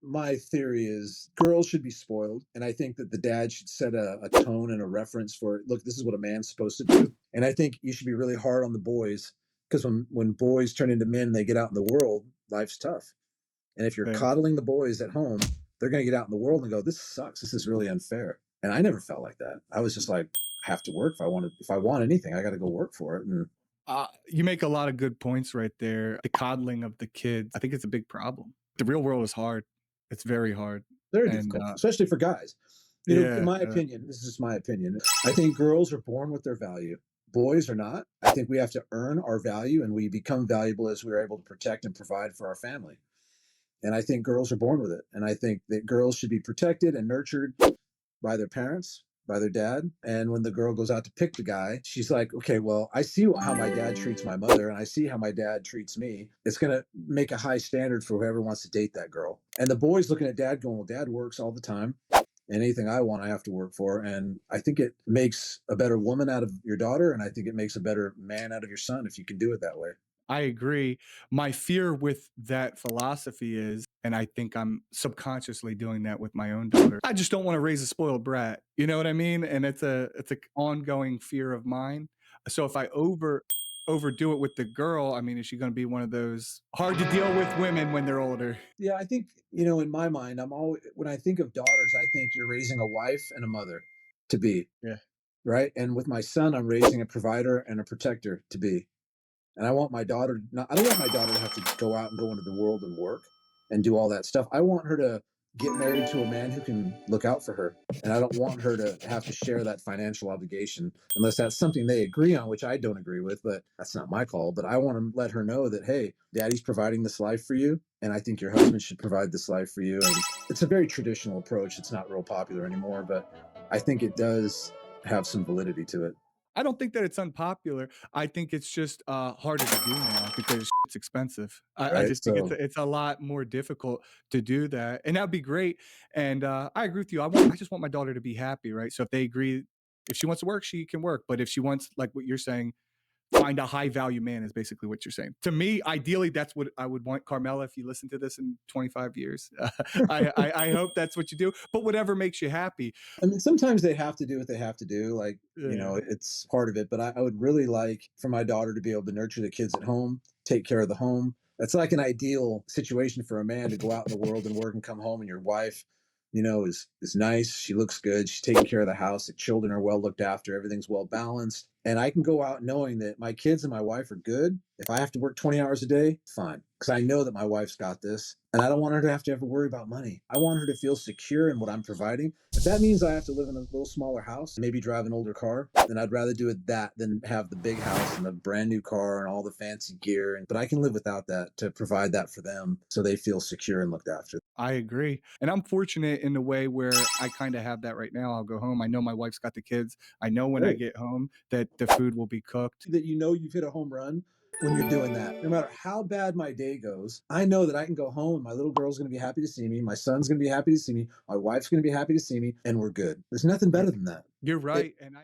my theory is girls should be spoiled. And I think that the dad should set a tone and a reference for, look, this is what a man's supposed to do. And I think you should be really hard on the boys because when boys turn into men and they get out in the world, life's tough. And if you're Yeah. coddling the boys at home, they're going to get out in the world and go, this sucks. This is really unfair. And I never felt like that. I was just like, I have to work. If I want anything, I got to go work for it. And You make a lot of good points right there. The coddling of the kids, I think it's a big problem. The real world is hard. It's very hard. very And difficult, especially for guys. In my opinion, this is just my opinion. I think girls are born with their value. Boys are not. I think we have to earn our value, and we become valuable as we're able to protect and provide for our family. And I think girls are born with it. And I think that girls should be protected and nurtured by their parents, by their dad. And when the girl goes out to pick the guy, she's like, okay, well, I see how my dad treats my mother and I see how my dad treats me. It's going to make a high standard for whoever wants to date that girl. And the boy's looking at dad going, well, dad works all the time. And anything I want, I have to work for. And I think it makes a better woman out of your daughter. And I think it makes a better man out of your son if you can do it that way. I agree. My fear with that philosophy is, and I think I'm subconsciously doing that with my own daughter, I just don't want to raise a spoiled brat. You know what I mean? And it's an ongoing fear of mine. So if I overdo it with the girl, I mean, is she going to be one of those hard to deal with women when they're older? Yeah, I think, in my mind, when I think of daughters, I think you're raising a wife and a mother to be, Yeah. right? And with my son, I'm raising a provider and a protector to be. And I don't want my daughter to have to go out and go into the world and work and do all that stuff. I want her to get married to a man who can look out for her. And I don't want her to have to share that financial obligation unless that's something they agree on, which I don't agree with, but that's not my call. But I want to let her know that, hey, daddy's providing this life for you. And I think your husband should provide this life for you. And it's a very traditional approach. It's not real popular anymore, but I think it does have some validity to it. I don't think that it's unpopular. I think it's just harder to do now because it's expensive. I Right. just think So it's a lot more difficult to do that, and that'd be great. And I agree with you. I just want my daughter to be happy, right? So if they agree, if she wants to work, she can work. But if she wants, like what you're saying, find a high value man is basically what you're saying. To me, ideally, that's what I would want. Carmela, if you listen to this in 25 years, I hope that's what you do. But whatever makes you happy. I mean, sometimes they have to do what they have to do. Like, Yeah. it's part of it. But I would really like for my daughter to be able to nurture the kids at home, take care of the home. That's like an ideal situation for a man to go out in the world and work and come home, and your wife, is nice. She looks good. She's taking care of the house. The children are well looked after. Everything's well balanced. And I can go out knowing that my kids and my wife are good. If I have to work 20 hours a day, fine. Because I know that my wife's got this. And I don't want her to have to ever worry about money. I want her to feel secure in what I'm providing. If that means I have to live in a little smaller house, maybe drive an older car, then I'd rather do it that than have the big house and the brand new car and all the fancy gear. But I can live without that to provide that for them so they feel secure and looked after. I agree. And I'm fortunate in the way where I kind of have that right now. I'll go home. I know my wife's got the kids. I know when I Great. get home that the food will be cooked. That you've hit a home run when you're doing that. No matter how bad my day goes, I know that I can go home and my little girl's going to be happy to see me. My son's going to be happy to see me. My wife's going to be happy to see me, and we're good. There's nothing better than that. You're right. And I